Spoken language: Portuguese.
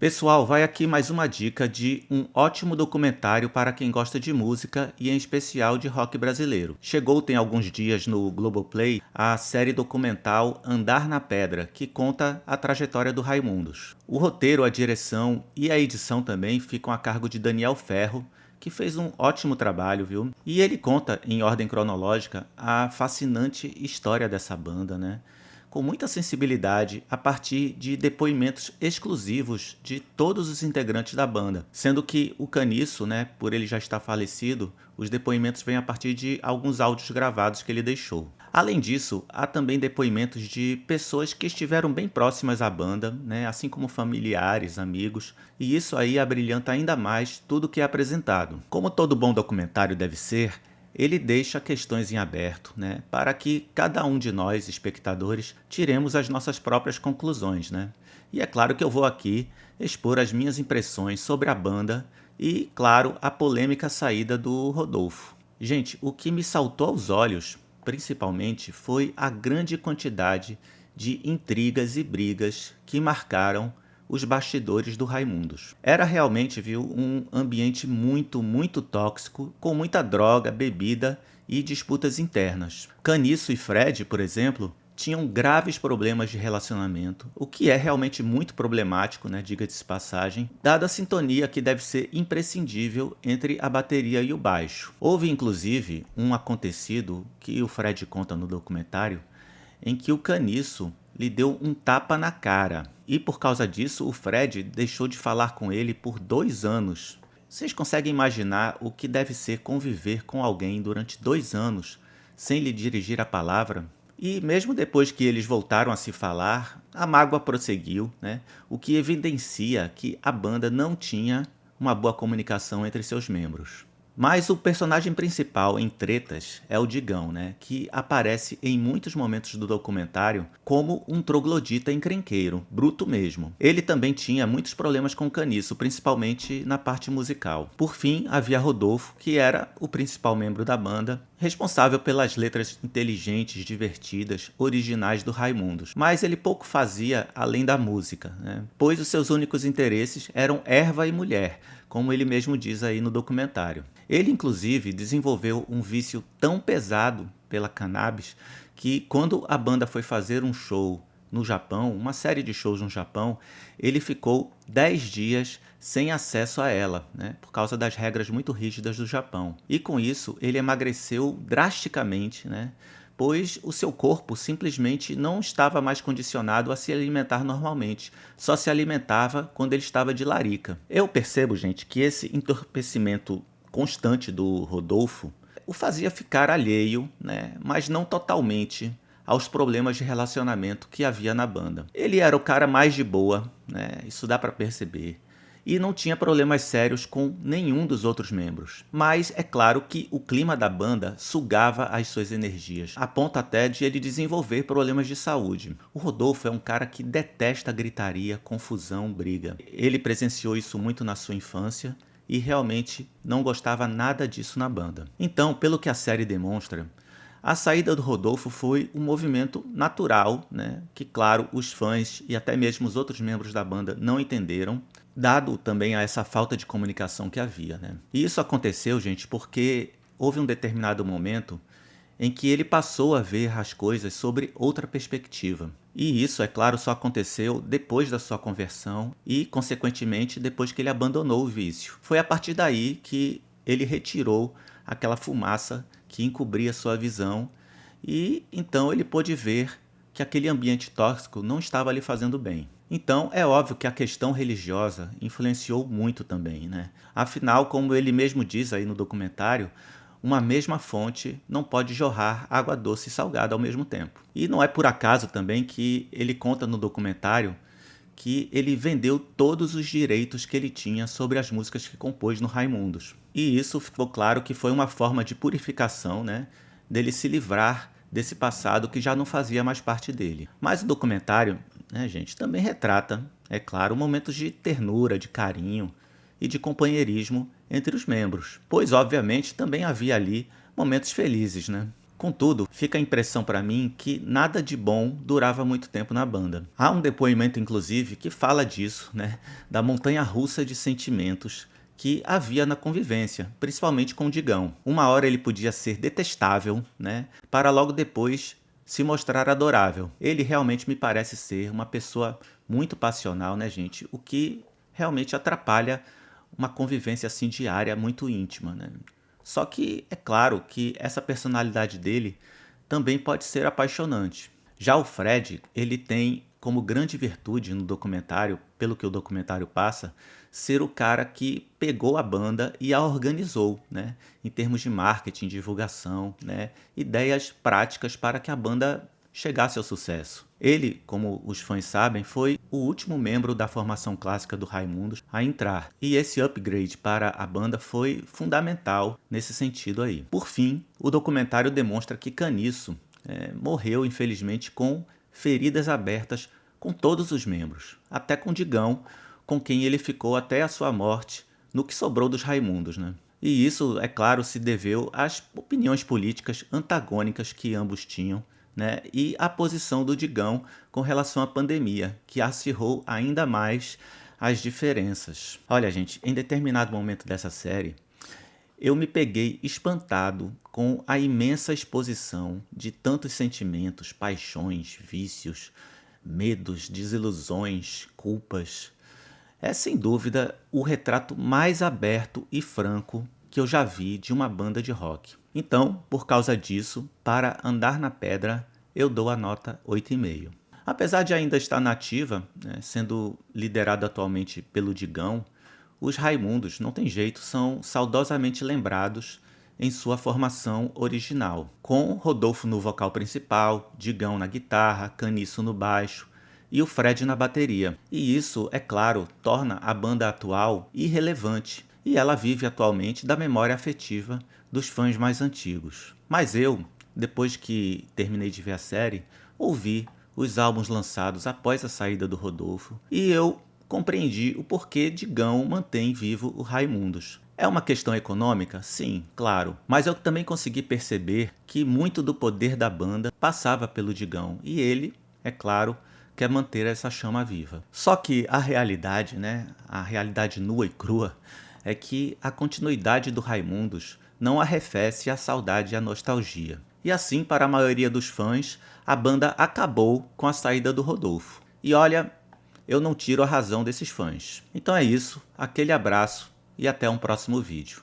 Pessoal, vai aqui mais uma dica de um ótimo documentário para quem gosta de música e em especial de rock brasileiro. Chegou tem alguns dias no Globoplay a série documental Andar na Pedra, que conta a trajetória do Raimundos. O roteiro, a direção e a edição também ficam a cargo de Daniel Ferro, que fez um ótimo trabalho, viu? E ele conta, em ordem cronológica, a fascinante história dessa banda, né? Com muita sensibilidade a partir de depoimentos exclusivos de todos os integrantes da banda, sendo que o Caniço, né, por ele já estar falecido, os depoimentos vêm a partir de alguns áudios gravados que ele deixou. Além disso, há também depoimentos de pessoas que estiveram bem próximas à banda, né, assim como familiares, amigos, e isso aí abrilhanta ainda mais tudo que é apresentado. Como todo bom documentário deve ser, ele deixa questões em aberto, né, para que cada um de nós, espectadores, tiremos as nossas próprias conclusões, né? E é claro que eu vou aqui expor as minhas impressões sobre a banda e, claro, a polêmica saída do Rodolfo. Gente, o que me saltou aos olhos, principalmente, foi a grande quantidade de intrigas e brigas que marcaram os bastidores do Raimundos. Era realmente, viu, um ambiente muito tóxico, com muita droga, bebida e disputas internas. Caniço e Fred, por exemplo, tinham graves problemas de relacionamento, o que é realmente muito problemático, né, diga-se de passagem, dada a sintonia que deve ser imprescindível entre a bateria e o baixo. Houve inclusive um acontecido que o Fred conta no documentário, em que o Caniço lhe deu um tapa na cara. E por causa disso, o Fred deixou de falar com ele por 2 anos. Vocês conseguem imaginar o que deve ser conviver com alguém durante 2 anos sem lhe dirigir a palavra? E mesmo depois que eles voltaram a se falar, a mágoa prosseguiu, né? O que evidencia que a banda não tinha uma boa comunicação entre seus membros. Mas o personagem principal em Tretas é o Digão, né? Que aparece em muitos momentos do documentário como um troglodita encrenqueiro, bruto mesmo. Ele também tinha muitos problemas com o Caniço, principalmente na parte musical. Por fim, havia Rodolfo, que era o principal membro da banda, responsável pelas letras inteligentes, divertidas, originais do Raimundos. Mas ele pouco fazia além da música, né? Pois os seus únicos interesses eram erva e mulher, como ele mesmo diz aí no documentário. Ele, inclusive, desenvolveu um vício tão pesado pela cannabis que, quando a banda foi fazer um show no Japão, uma série de shows no Japão, ele ficou 10 dias sem acesso a ela, né, por causa das regras muito rígidas do Japão. E com isso, ele emagreceu drasticamente, né, pois o seu corpo simplesmente não estava mais condicionado a se alimentar normalmente, só se alimentava quando ele estava de larica. Eu percebo, gente, que esse entorpecimento constante do Rodolfo o fazia ficar alheio, né, mas não totalmente, aos problemas de relacionamento que havia na banda. Ele era o cara mais de boa, né, isso dá para perceber, e não tinha problemas sérios com nenhum dos outros membros. Mas é claro que o clima da banda sugava as suas energias, a ponto até de ele desenvolver problemas de saúde. O Rodolfo é um cara que detesta gritaria, confusão, briga. Ele presenciou isso muito na sua infância e realmente não gostava nada disso na banda. Então, pelo que a série demonstra, a saída do Rodolfo foi um movimento natural, né, que, claro, os fãs e até mesmo os outros membros da banda não entenderam, dado também a essa falta de comunicação que havia, né? E isso aconteceu, gente, porque houve um determinado momento em que ele passou a ver as coisas sobre outra perspectiva. E isso, é claro, só aconteceu depois da sua conversão e, consequentemente, depois que ele abandonou o vício. Foi a partir daí que ele retirou aquela fumaça que encobria sua visão e então ele pôde ver que aquele ambiente tóxico não estava lhe fazendo bem. Então, é óbvio que a questão religiosa influenciou muito também, né? Afinal, como ele mesmo diz aí no documentário, uma mesma fonte não pode jorrar água doce e salgada ao mesmo tempo. E não é por acaso também que ele conta no documentário que ele vendeu todos os direitos que ele tinha sobre as músicas que compôs no Raimundos. E isso ficou claro que foi uma forma de purificação, né, dele se livrar desse passado que já não fazia mais parte dele. Mas o documentário, né, gente, também retrata, é claro, momentos de ternura, de carinho e de companheirismo entre os membros, pois obviamente também havia ali momentos felizes, né? Contudo, fica a impressão para mim que nada de bom durava muito tempo na banda. Há um depoimento, inclusive, que fala disso, né? Da montanha-russa de sentimentos que havia na convivência, principalmente com o Digão. Uma hora ele podia ser detestável, né? Para logo depois se mostrar adorável. Ele realmente me parece ser uma pessoa muito passional, né, gente? O que realmente atrapalha uma convivência assim diária muito íntima, né? Só que é claro que essa personalidade dele também pode ser apaixonante. Já o Fred, ele tem como grande virtude no documentário, pelo que o documentário passa, ser o cara que pegou a banda e a organizou, né? Em termos de marketing, divulgação, né? Ideias práticas para que a banda chegasse ao sucesso. Ele, como os fãs sabem, foi o último membro da formação clássica do Raimundos a entrar. E esse upgrade para a banda foi fundamental nesse sentido aí. Por fim, o documentário demonstra que Caniço morreu, infelizmente, com feridas abertas com todos os membros, até com Digão, com quem ele ficou até a sua morte no que sobrou dos Raimundos, né? E isso, é claro, se deveu às opiniões políticas antagônicas que ambos tinham, né? E à posição do Digão com relação à pandemia, que acirrou ainda mais as diferenças. Olha, gente, em determinado momento dessa série, eu me peguei espantado com a imensa exposição de tantos sentimentos, paixões, vícios, medos, desilusões, culpas. É sem dúvida o retrato mais aberto e franco que eu já vi de uma banda de rock. Então, por causa disso, para Andar na Pedra, eu dou a nota 8,5. Apesar de ainda estar nativa, né, sendo liderado atualmente pelo Digão, os Raimundos, não tem jeito, são saudosamente lembrados em sua formação original, com Rodolfo no vocal principal, Digão na guitarra, Caniço no baixo e o Fred na bateria. E isso, é claro, torna a banda atual irrelevante, e ela vive atualmente da memória afetiva dos fãs mais antigos. Mas eu, depois que terminei de ver a série, ouvi os álbuns lançados após a saída do Rodolfo e eu compreendi o porquê Digão mantém vivo o Raimundos. É uma questão econômica? Sim, claro. Mas eu também consegui perceber que muito do poder da banda passava pelo Digão. E ele, é claro, quer manter essa chama viva. Só que a realidade, né? A realidade nua e crua, é que a continuidade do Raimundos não arrefece a saudade e a nostalgia. E assim, para a maioria dos fãs, a banda acabou com a saída do Rodolfo. E olha, eu não tiro a razão desses fãs. Então é isso, aquele abraço e até um próximo vídeo.